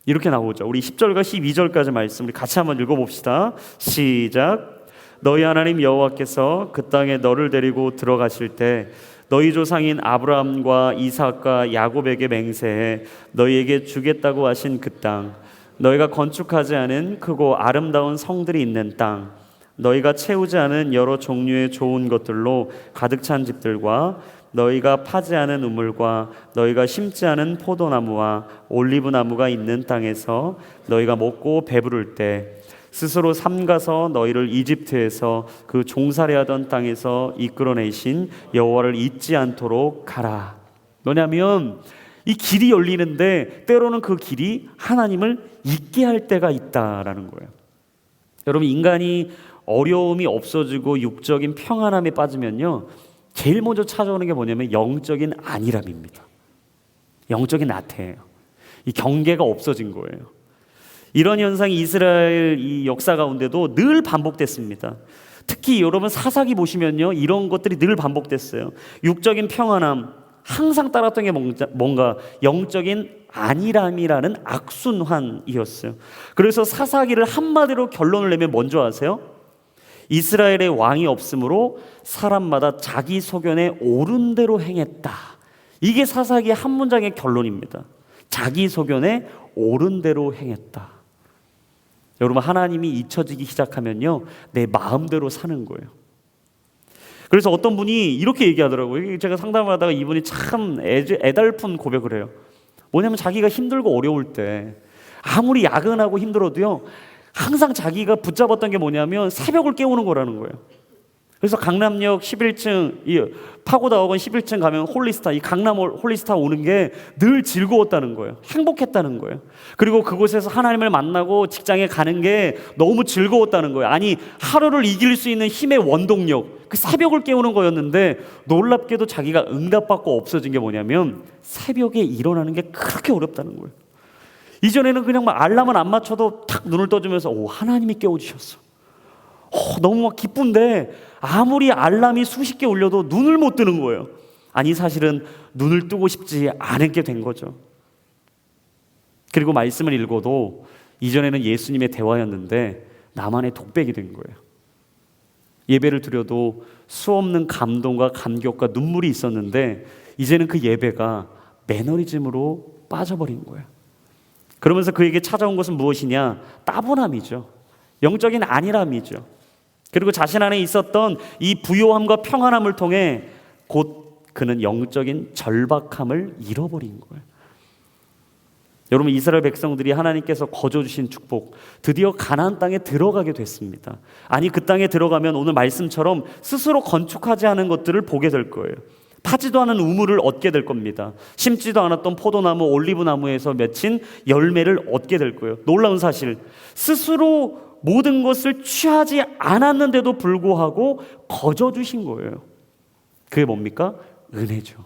이렇게 나오죠. 우리 10절과 12절까지 말씀 우리 같이 한번 읽어봅시다. 시작. 너희 하나님 여호와께서 그 땅에 너를 데리고 들어가실 때 너희 조상인 아브라함과 이삭과 야곱에게 맹세해 너희에게 주겠다고 하신 그 땅, 너희가 건축하지 않은 크고 아름다운 성들이 있는 땅, 너희가 채우지 않은 여러 종류의 좋은 것들로 가득 찬 집들과 너희가 파지 않은 우물과 너희가 심지 않은 포도나무와 올리브나무가 있는 땅에서 너희가 먹고 배부를 때 스스로 삼가서 너희를 이집트에서 그 종살이하던 땅에서 이끌어내신 여호와를 잊지 않도록 가라. 뭐냐면 이 길이 열리는데 때로는 그 길이 하나님을 잊게 할 때가 있다라는 거예요. 여러분, 인간이 어려움이 없어지고 육적인 평안함에 빠지면요, 제일 먼저 찾아오는 게 뭐냐면 영적인 안일함입니다. 영적인 나태예요. 이 경계가 없어진 거예요. 이런 현상이 이스라엘 이 역사 가운데도 늘 반복됐습니다. 특히 여러분 사사기 보시면요, 이런 것들이 늘 반복됐어요. 육적인 평안함, 항상 따랐던 게 뭔가 영적인 안일함이라는 악순환이었어요. 그래서 사사기를 한마디로 결론을 내면 뭔지 아세요? 이스라엘의 왕이 없으므로 사람마다 자기 소견에 옳은 대로 행했다. 이게 사사기의 한 문장의 결론입니다. 자기 소견에 옳은 대로 행했다. 여러분, 하나님이 잊혀지기 시작하면요, 내 마음대로 사는 거예요. 그래서 어떤 분이 이렇게 얘기하더라고요. 제가 상담을 하다가 이분이 참 애달픈 고백을 해요. 뭐냐면 자기가 힘들고 어려울 때 아무리 야근하고 힘들어도요, 항상 자기가 붙잡았던 게 뭐냐면 새벽을 깨우는 거라는 거예요. 그래서 강남역 11층 이 파고다학원 11층 가면 홀리스타, 이 강남 홀리스타 오는 게 늘 즐거웠다는 거예요. 행복했다는 거예요. 그리고 그곳에서 하나님을 만나고 직장에 가는 게 너무 즐거웠다는 거예요. 아니, 하루를 이길 수 있는 힘의 원동력, 그 새벽을 깨우는 거였는데, 놀랍게도 자기가 응답받고 없어진 게 뭐냐면 새벽에 일어나는 게 그렇게 어렵다는 거예요. 이전에는 그냥 막 알람은 안 맞춰도 탁 눈을 떠주면서 오, 하나님이 깨워주셨어. 너무 막 기쁜데 아무리 알람이 수십 개 울려도 눈을 못 뜨는 거예요. 아니, 사실은 눈을 뜨고 싶지 않게 된 거죠. 그리고 말씀을 읽어도 이전에는 예수님의 대화였는데 나만의 독백이 된 거예요. 예배를 드려도 수없는 감동과 감격과 눈물이 있었는데 이제는 그 예배가 매너리즘으로 빠져버린 거예요. 그러면서 그에게 찾아온 것은 무엇이냐? 따분함이죠. 영적인 안일함이죠. 그리고 자신 안에 있었던 이 부요함과 평안함을 통해 곧 그는 영적인 절박함을 잃어버린 거예요. 여러분, 이스라엘 백성들이 하나님께서 거저주신 축복, 드디어 가나안 땅에 들어가게 됐습니다. 아니, 그 땅에 들어가면 오늘 말씀처럼 스스로 건축하지 않은 것들을 보게 될 거예요. 파지도 않은 우물을 얻게 될 겁니다. 심지도 않았던 포도나무, 올리브나무에서 맺힌 열매를 얻게 될 거예요. 놀라운 사실, 스스로 모든 것을 취하지 않았는데도 불구하고 거저주신 거예요. 그게 뭡니까? 은혜죠.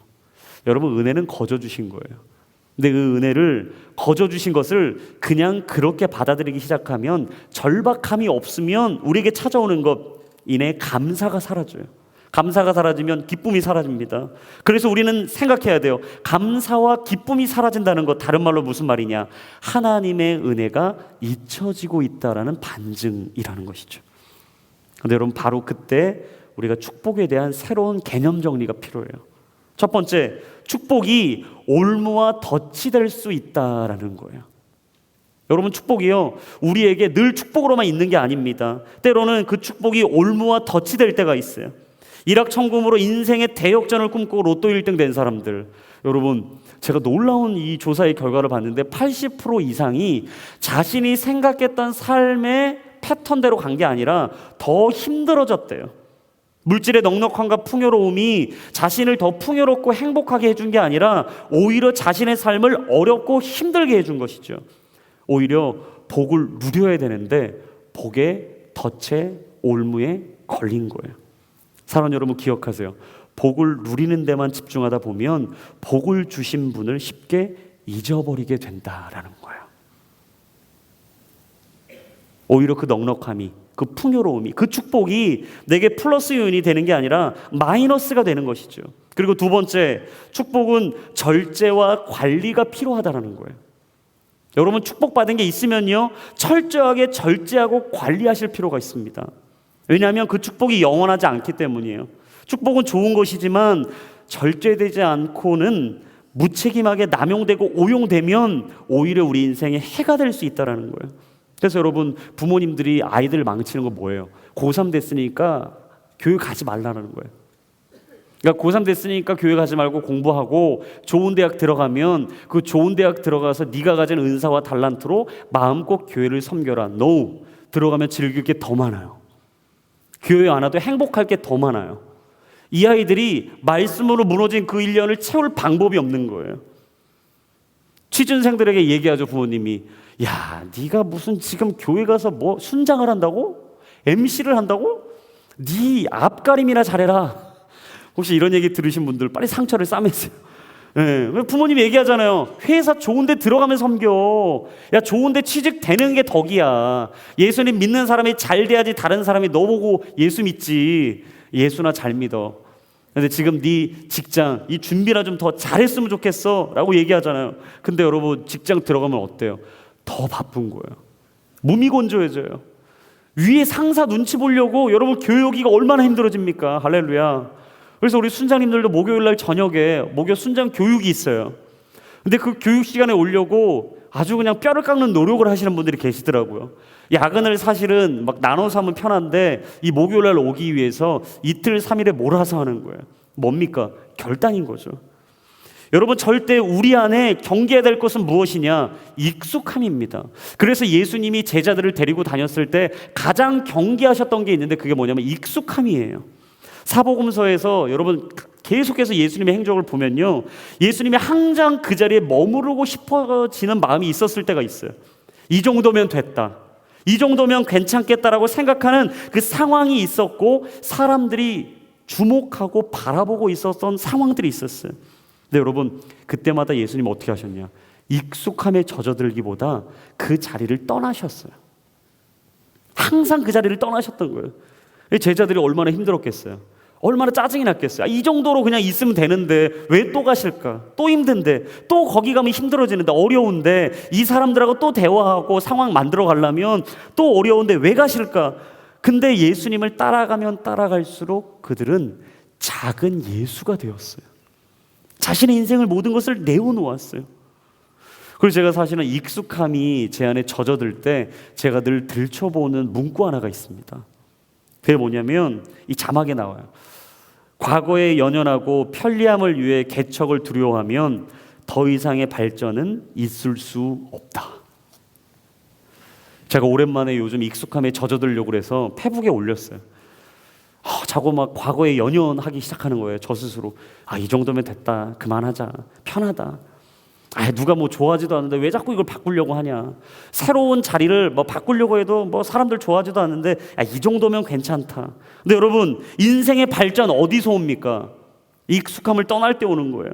여러분, 은혜는 거저주신 거예요. 근데 그 은혜를 거저주신 것을 그냥 그렇게 받아들이기 시작하면, 절박함이 없으면 우리에게 찾아오는 것 인해 감사가 사라져요. 감사가 사라지면 기쁨이 사라집니다. 그래서 우리는 생각해야 돼요. 감사와 기쁨이 사라진다는 것, 다른 말로 무슨 말이냐? 하나님의 은혜가 잊혀지고 있다라는 반증이라는 것이죠. 그런데 여러분, 바로 그때 우리가 축복에 대한 새로운 개념 정리가 필요해요. 첫 번째, 축복이 올무와 덫이 될 수 있다라는 거예요. 여러분, 축복이요, 우리에게 늘 축복으로만 있는 게 아닙니다. 때로는 그 축복이 올무와 덫이 될 때가 있어요. 일확천금으로 인생의 대역전을 꿈꾸고 로또 1등 된 사람들, 여러분, 제가 놀라운 이 조사의 결과를 봤는데 80% 이상이 자신이 생각했던 삶의 패턴대로 간 게 아니라 더 힘들어졌대요. 물질의 넉넉함과 풍요로움이 자신을 더 풍요롭고 행복하게 해준 게 아니라 오히려 자신의 삶을 어렵고 힘들게 해준 것이죠. 오히려 복을 누려야 되는데 복의 덫에 올무에 걸린 거예요. 사랑하는 여러분, 기억하세요. 복을 누리는 데만 집중하다 보면 복을 주신 분을 쉽게 잊어버리게 된다라는 거예요. 오히려 그 넉넉함이, 그 풍요로움이, 그 축복이 내게 플러스 요인이 되는 게 아니라 마이너스가 되는 것이죠. 그리고 두 번째, 축복은 절제와 관리가 필요하다는 거예요. 여러분, 축복받은 게 있으면요, 철저하게 절제하고 관리하실 필요가 있습니다. 왜냐하면 그 축복이 영원하지 않기 때문이에요. 축복은 좋은 것이지만 절제되지 않고는 무책임하게 남용되고 오용되면 오히려 우리 인생에 해가 될 수 있다는 거예요. 그래서 여러분, 부모님들이 아이들 망치는 거 뭐예요? 고3 됐으니까 교회 가지 말라는 거예요. 그러니까 고3 됐으니까 교회 가지 말고 공부하고 좋은 대학 들어가면 그 좋은 대학 들어가서 네가 가진 은사와 달란트로 마음껏 교회를 섬겨라. No. 들어가면 즐길 게 더 많아요. 교회 안 와도 행복할 게 더 많아요. 이 아이들이 말씀으로 무너진 그 1년을 채울 방법이 없는 거예요. 취준생들에게 얘기하죠, 부모님이. 야, 네가 무슨 지금 교회 가서 뭐 순장을 한다고? MC를 한다고? 네 앞가림이나 잘해라. 혹시 이런 얘기 들으신 분들 빨리 상처를 싸매세요. 네, 부모님이 얘기하잖아요. 회사 좋은 데 들어가면 섬겨. 야, 좋은 데 취직되는 게 덕이야. 예수님 믿는 사람이 잘 돼야지 다른 사람이 너 보고 예수 믿지. 예수나 잘 믿어. 근데 지금 네 직장 이 준비나 좀 더 잘했으면 좋겠어 라고 얘기하잖아요. 근데 여러분, 직장 들어가면 어때요? 더 바쁜 거예요. 몸이 건조해져요. 위에 상사 눈치 보려고 여러분 교육이가 얼마나 힘들어집니까? 할렐루야. 그래서 우리 순장님들도 목요일날 저녁에 목요 순장 교육이 있어요. 근데 그 교육 시간에 오려고 아주 그냥 뼈를 깎는 노력을 하시는 분들이 계시더라고요. 야근을 사실은 막 나눠서 하면 편한데 이 목요일날 오기 위해서 이틀 3일에 몰아서 하는 거예요. 뭡니까? 결단인 거죠. 여러분, 절대 우리 안에 경계해야 될 것은 무엇이냐? 익숙함입니다. 그래서 예수님이 제자들을 데리고 다녔을 때 가장 경계하셨던 게 있는데 그게 뭐냐면 익숙함이에요. 사복음서에서 여러분 계속해서 예수님의 행적을 보면요, 예수님이 항상 그 자리에 머무르고 싶어지는 마음이 있었을 때가 있어요. 이 정도면 됐다, 이 정도면 괜찮겠다라고 생각하는 그 상황이 있었고, 사람들이 주목하고 바라보고 있었던 상황들이 있었어요. 근데 여러분, 그때마다 예수님 어떻게 하셨냐? 익숙함에 젖어들기보다 그 자리를 떠나셨어요. 항상 그 자리를 떠나셨던 거예요. 제자들이 얼마나 힘들었겠어요. 얼마나 짜증이 났겠어요. 이 정도로 그냥 있으면 되는데 왜 또 가실까? 또 힘든데, 또 거기 가면 힘들어지는데, 어려운데, 이 사람들하고 또 대화하고 상황 만들어 가려면 또 어려운데 왜 가실까? 근데 예수님을 따라가면 따라갈수록 그들은 작은 예수가 되었어요. 자신의 인생을 모든 것을 내어놓았어요. 그리고 제가 사실은 익숙함이 제 안에 젖어들 때 제가 늘 들춰보는 문구 하나가 있습니다. 그게 뭐냐면 이 자막에 나와요. 과거에 연연하고 편리함을 위해 개척을 두려워하면 더 이상의 발전은 있을 수 없다. 제가 오랜만에 요즘 익숙함에 젖어들려고 해서 페북에 올렸어요. 자꾸 막 과거에 연연하기 시작하는 거예요. 저 스스로. 이 정도면 됐다, 그만하자, 편하다. 누가 뭐 좋아하지도 않는데 왜 자꾸 이걸 바꾸려고 하냐. 새로운 자리를 뭐 바꾸려고 해도 뭐 사람들 좋아하지도 않는데 이 정도면 괜찮다. 근데 여러분, 인생의 발전 어디서 옵니까? 익숙함을 떠날 때 오는 거예요.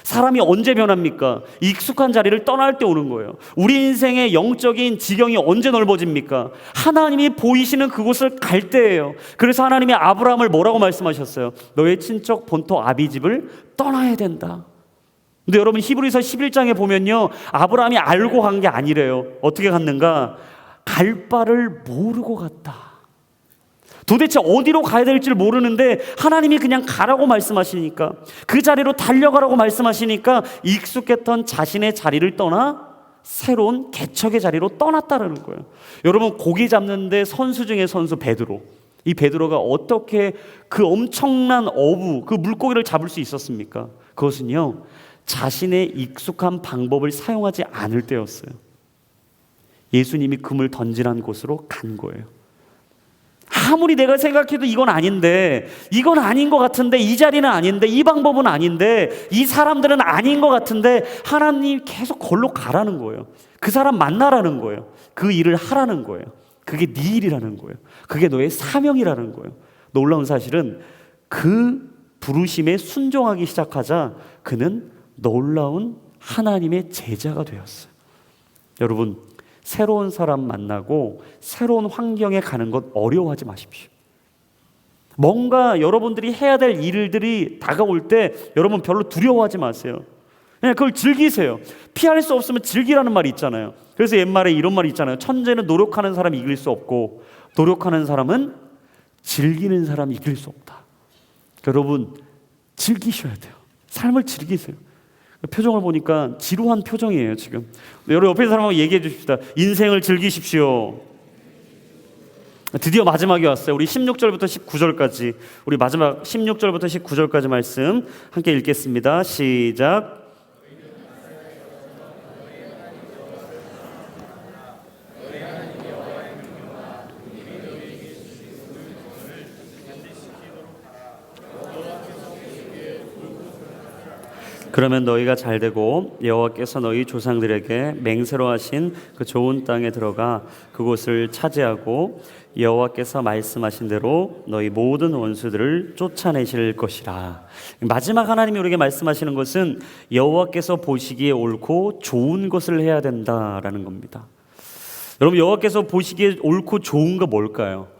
사람이 언제 변합니까? 익숙한 자리를 떠날 때 오는 거예요. 우리 인생의 영적인 지경이 언제 넓어집니까? 하나님이 보이시는 그곳을 갈 때예요. 그래서 하나님이 아브라함을 뭐라고 말씀하셨어요? 너의 친척 본토 아비집을 떠나야 된다. 근데 여러분, 히브리서 11장에 보면요, 아브라함이 알고 간 게 아니래요. 어떻게 갔는가? 갈 바를 모르고 갔다. 도대체 어디로 가야 될지를 모르는데 하나님이 그냥 가라고 말씀하시니까, 그 자리로 달려가라고 말씀하시니까 익숙했던 자신의 자리를 떠나 새로운 개척의 자리로 떠났다는 거예요. 여러분, 고기 잡는데 선수 중에 선수 베드로, 이 베드로가 어떻게 그 엄청난 어부, 그 물고기를 잡을 수 있었습니까? 그것은요, 자신의 익숙한 방법을 사용하지 않을 때였어요. 예수님이 금을 던지란 곳으로 간 거예요. 아무리 내가 생각해도 이건 아닌데, 이건 아닌 것 같은데, 이 자리는 아닌데, 이 방법은 아닌데, 이 사람들은 아닌 것 같은데, 하나님 계속 걸로 가라는 거예요. 그 사람 만나라는 거예요. 그 일을 하라는 거예요. 그게 네 일이라는 거예요. 그게 너의 사명이라는 거예요. 놀라운 사실은 그 부르심에 순종하기 시작하자 그는 놀라운 하나님의 제자가 되었어요. 여러분, 새로운 사람 만나고 새로운 환경에 가는 것 어려워하지 마십시오. 뭔가 여러분들이 해야 될 일들이 다가올 때 여러분 별로 두려워하지 마세요. 그냥 그걸 즐기세요. 피할 수 없으면 즐기라는 말이 있잖아요. 그래서 옛말에 이런 말이 있잖아요. 천재는 노력하는 사람이 이길 수 없고 노력하는 사람은 즐기는 사람이 이길 수 없다. 여러분, 즐기셔야 돼요. 삶을 즐기세요. 표정을 보니까 지루한 표정이에요 지금. 여러분, 옆에 사람하고 얘기해 주십시다. 인생을 즐기십시오. 드디어 마지막에 왔어요. 우리 16절부터 19절까지, 우리 마지막 16절부터 19절까지 말씀 함께 읽겠습니다. 시작. 그러면 너희가 잘되고 여호와께서 너희 조상들에게 맹세로 하신 그 좋은 땅에 들어가 그곳을 차지하고 여호와께서 말씀하신 대로 너희 모든 원수들을 쫓아내실 것이라. 마지막 하나님이 우리에게 말씀하시는 것은 여호와께서 보시기에 옳고 좋은 것을 해야 된다라는 겁니다. 여러분, 여호와께서 보시기에 옳고 좋은 거 뭘까요?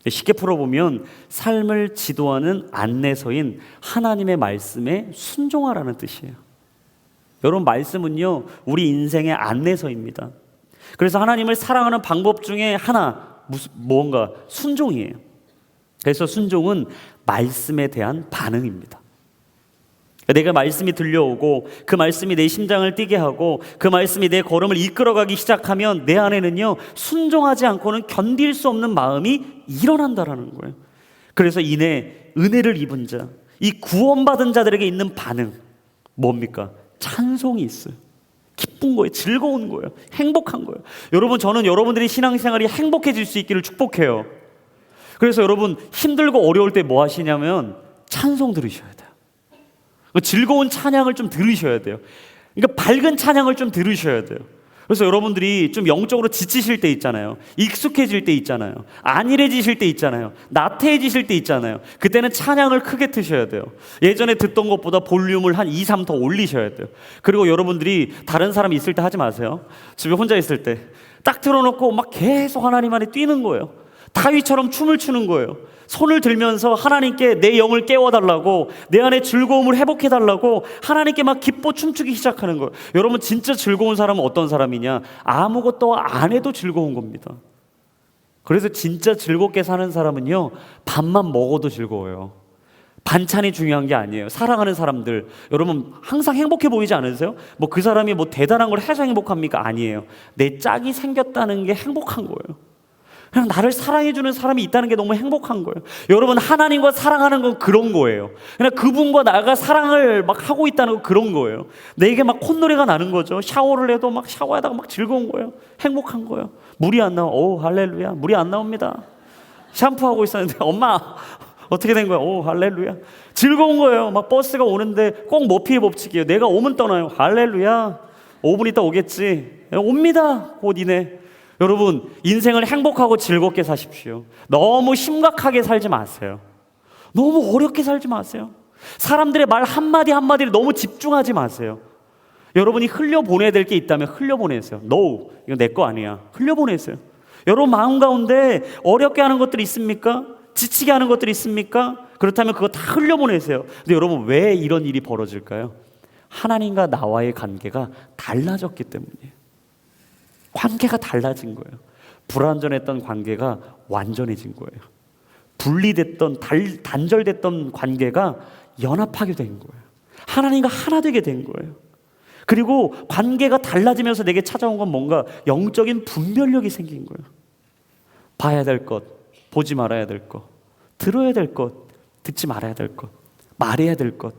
쉽게 풀어보면 삶을 지도하는 안내서인 하나님의 말씀에 순종하라는 뜻이에요. 여러분, 말씀은요, 우리 인생의 안내서입니다. 그래서 하나님을 사랑하는 방법 중에 하나, 뭔가 순종이에요. 그래서 순종은 말씀에 대한 반응입니다. 내가 말씀이 들려오고 그 말씀이 내 심장을 뛰게 하고 그 말씀이 내 걸음을 이끌어가기 시작하면 내 안에는요, 순종하지 않고는 견딜 수 없는 마음이 일어난다라는 거예요. 그래서 이내 은혜를 입은 자, 이 구원받은 자들에게 있는 반응 뭡니까? 찬송이 있어요. 기쁜 거예요. 즐거운 거예요. 행복한 거예요. 여러분, 저는 여러분들이 신앙생활이 행복해질 수 있기를 축복해요. 그래서 여러분 힘들고 어려울 때 뭐 하시냐면 찬송 들으셔야 돼요. 즐거운 찬양을 좀 들으셔야 돼요. 그러니까 밝은 찬양을 좀 들으셔야 돼요. 그래서 여러분들이 좀 영적으로 지치실 때 있잖아요. 익숙해질 때 있잖아요. 안일해지실 때 있잖아요. 나태해지실 때 있잖아요. 그때는 찬양을 크게 트셔야 돼요. 예전에 듣던 것보다 볼륨을 한 2, 3 더 올리셔야 돼요. 그리고 여러분들이 다른 사람이 있을 때 하지 마세요. 집에 혼자 있을 때 딱 틀어놓고 막 계속 하나님 안에 뛰는 거예요. 다윗처럼 춤을 추는 거예요. 손을 들면서 하나님께 내 영을 깨워달라고, 내 안에 즐거움을 회복해달라고 하나님께 막 기뻐 춤추기 시작하는 거예요. 여러분 진짜 즐거운 사람은 어떤 사람이냐? 아무것도 안 해도 즐거운 겁니다. 그래서 진짜 즐겁게 사는 사람은요, 밥만 먹어도 즐거워요. 반찬이 중요한 게 아니에요. 사랑하는 사람들, 여러분 항상 행복해 보이지 않으세요? 뭐 그 사람이 뭐 대단한 걸 해서 행복합니까? 아니에요. 내 짝이 생겼다는 게 행복한 거예요. 그냥 나를 사랑해주는 사람이 있다는 게 너무 행복한 거예요. 여러분 하나님과 사랑하는 건 그런 거예요. 그냥 그분과 나가 사랑을 막 하고 있다는 건 그런 거예요. 내게 막 콧노래가 나는 거죠. 샤워를 해도 막 샤워하다가 막 즐거운 거예요. 행복한 거예요. 물이 안 나와. 오 할렐루야. 물이 안 나옵니다. 샴푸하고 있었는데 엄마 어떻게 된 거야? 오 할렐루야. 즐거운 거예요. 막 버스가 오는데 꼭 머피의 법칙이에요. 내가 오면 떠나요. 할렐루야. 5분 있다 오겠지. 옵니다. 곧 이내. 여러분 인생을 행복하고 즐겁게 사십시오. 너무 심각하게 살지 마세요. 너무 어렵게 살지 마세요. 사람들의 말 한마디 한마디를 너무 집중하지 마세요. 여러분이 흘려보내야 될 게 있다면 흘려보내세요. No, 이거 내 거 아니야. 흘려보내세요. 여러분 마음 가운데 어렵게 하는 것들이 있습니까? 지치게 하는 것들이 있습니까? 그렇다면 그거 다 흘려보내세요. 근데 여러분 왜 이런 일이 벌어질까요? 하나님과 나와의 관계가 달라졌기 때문이에요. 관계가 달라진 거예요. 불완전했던 관계가 완전해진 거예요. 분리됐던 단절됐던 관계가 연합하게 된 거예요. 하나님과 하나 되게 된 거예요. 그리고 관계가 달라지면서 내게 찾아온 건 뭔가 영적인 분별력이 생긴 거예요. 봐야 될 것, 보지 말아야 될 것, 들어야 될 것, 듣지 말아야 될 것, 말해야 될 것,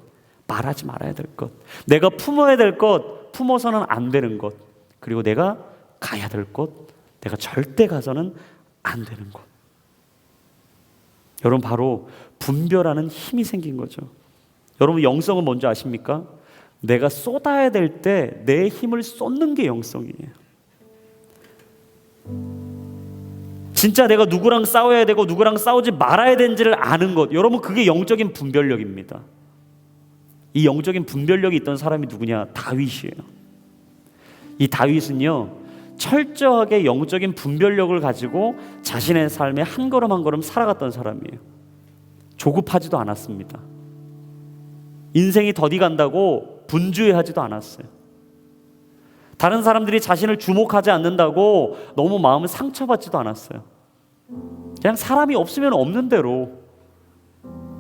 말하지 말아야 될 것, 내가 품어야 될 것, 품어서는 안 되는 것, 그리고 내가 가야 될 곳, 내가 절대 가서는 안 되는 곳. 여러분 바로 분별하는 힘이 생긴 거죠. 여러분 영성은 뭔지 아십니까? 내가 쏟아야 될 때 내 힘을 쏟는 게 영성이에요. 진짜 내가 누구랑 싸워야 되고 누구랑 싸우지 말아야 되는지를 아는 것, 여러분 그게 영적인 분별력입니다. 이 영적인 분별력이 있던 사람이 누구냐? 다윗이에요. 이 다윗은요 철저하게 영적인 분별력을 가지고 자신의 삶에 한 걸음 한 걸음 살아갔던 사람이에요. 조급하지도 않았습니다. 인생이 더디 간다고 분주해하지도 않았어요. 다른 사람들이 자신을 주목하지 않는다고 너무 마음을 상처받지도 않았어요. 그냥 사람이 없으면 없는 대로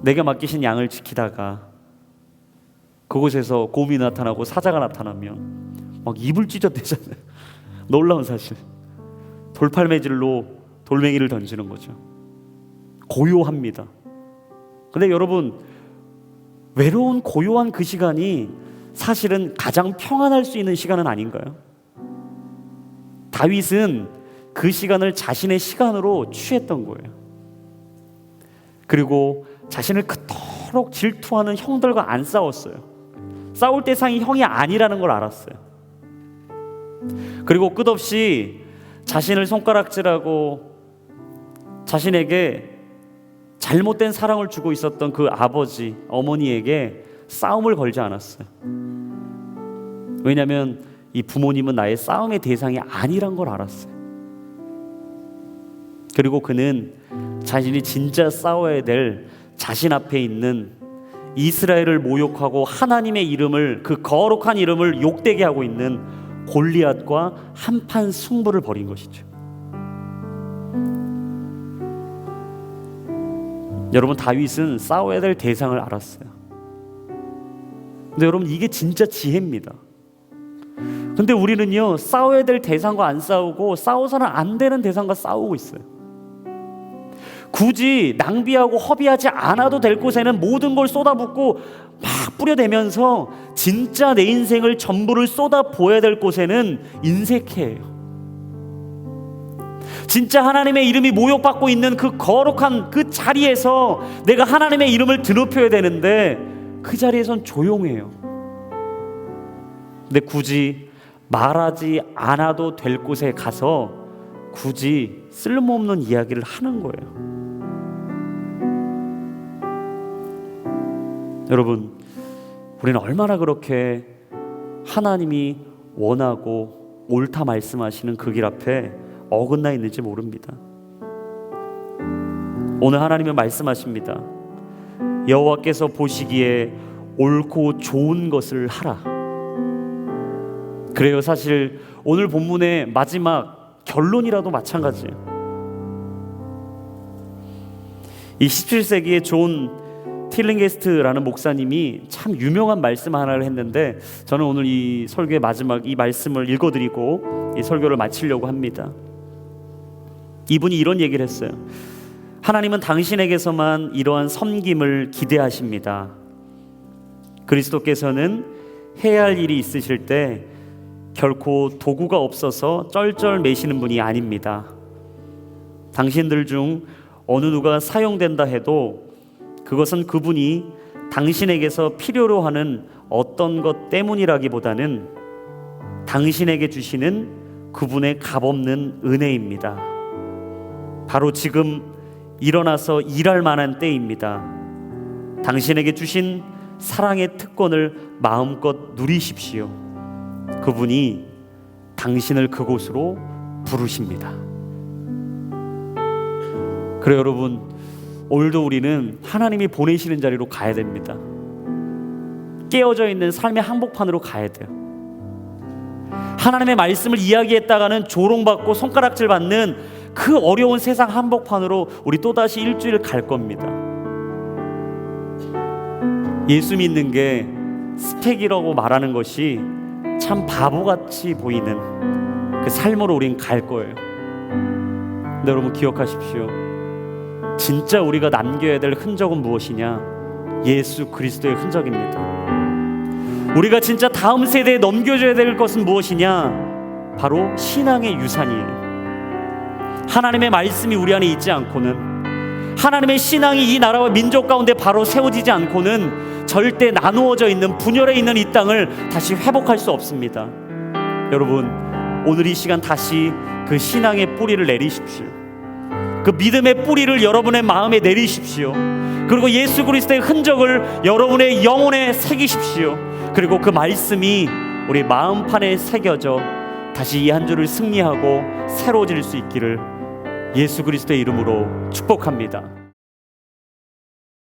내게 맡기신 양을 지키다가 그곳에서 곰이 나타나고 사자가 나타나면 막 입을 찢어대잖아요. 놀라운 사실. 돌팔매질로 돌멩이를 던지는 거죠. 고요합니다. 근데 여러분 외로운 고요한 그 시간이 사실은 가장 평안할 수 있는 시간은 아닌가요? 다윗은 그 시간을 자신의 시간으로 취했던 거예요. 그리고 자신을 그토록 질투하는 형들과 안 싸웠어요. 싸울 대상이 형이 아니라는 걸 알았어요. 그리고 끝없이 자신을 손가락질하고 자신에게 잘못된 사랑을 주고 있었던 그 아버지, 어머니에게 싸움을 걸지 않았어요. 왜냐하면 이 부모님은 나의 싸움의 대상이 아니란 걸 알았어요. 그리고 그는 자신이 진짜 싸워야 될 자신 앞에 있는 이스라엘을 모욕하고 하나님의 이름을, 그 거룩한 이름을 욕되게 하고 있는 골리앗과 한판 승부를 벌인 것이죠. 여러분 다윗은 싸워야 될 대상을 알았어요. 근데 여러분 이게 진짜 지혜입니다. 근데 우리는요 싸워야 될 대상과 안 싸우고 싸워서는 안 되는 대상과 싸우고 있어요. 굳이 낭비하고 허비하지 않아도 될 곳에는 모든 걸 쏟아붓고 막 뿌려대면서 진짜 내 인생을 전부를 쏟아부어야 될 곳에는 인색해요. 진짜 하나님의 이름이 모욕받고 있는 그 거룩한 그 자리에서 내가 하나님의 이름을 드높여야 되는데 그 자리에선 조용해요. 근데 굳이 말하지 않아도 될 곳에 가서 굳이 쓸모없는 이야기를 하는 거예요. 여러분, 우리는 얼마나 그렇게 하나님이 원하고 옳다 말씀하시는 그 길 앞에 어긋나 있는지 모릅니다. 오늘 하나님은 말씀하십니다. 여호와께서 보시기에 옳고 좋은 것을 하라. 그래요. 사실 오늘 본문의 마지막 결론이라도 마찬가지예요. 이 17세기의 존 틸링게스트라는 목사님이 참 유명한 말씀 하나를 했는데, 저는 오늘 이 설교의 마지막 이 말씀을 읽어드리고 이 설교를 마치려고 합니다. 이분이 이런 얘기를 했어요. 하나님은 당신에게서만 이러한 섬김을 기대하십니다. 그리스도께서는 해야 할 일이 있으실 때 결코 도구가 없어서 쩔쩔매시는 분이 아닙니다. 당신들 중 어느 누가 사용된다 해도 그것은 그분이 당신에게서 필요로 하는 어떤 것 때문이라기보다는 당신에게 주시는 그분의 값없는 은혜입니다. 바로 지금 일어나서 일할 만한 때입니다. 당신에게 주신 사랑의 특권을 마음껏 누리십시오. 그분이 당신을 그곳으로 부르십니다. 그래요, 여러분, 오늘도 우리는 하나님이 보내시는 자리로 가야 됩니다. 깨어져 있는 삶의 한복판으로 가야 돼요. 하나님의 말씀을 이야기했다가는 조롱받고 손가락질 받는 그 어려운 세상 한복판으로 우리 또다시 일주일 갈 겁니다. 예수 믿는 게 스펙이라고 말하는 것이 참 바보같이 보이는 그 삶으로 우린 갈 거예요. 근데 여러분 기억하십시오. 진짜 우리가 남겨야 될 흔적은 무엇이냐? 예수 그리스도의 흔적입니다. 우리가 진짜 다음 세대에 넘겨줘야 될 것은 무엇이냐? 바로 신앙의 유산이에요. 하나님의 말씀이 우리 안에 있지 않고는, 하나님의 신앙이 이 나라와 민족 가운데 바로 세워지지 않고는 절대 나누어져 있는, 분열해 있는 이 땅을 다시 회복할 수 없습니다. 여러분, 오늘 이 시간 다시 그 신앙의 뿌리를 내리십시오. 그 믿음의 뿌리를 여러분의 마음에 내리십시오. 그리고 예수 그리스도의 흔적을 여러분의 영혼에 새기십시오. 그리고 그 말씀이 우리 마음판에 새겨져 다시 이 한 주를 승리하고 새로워질 수 있기를 예수 그리스도의 이름으로 축복합니다.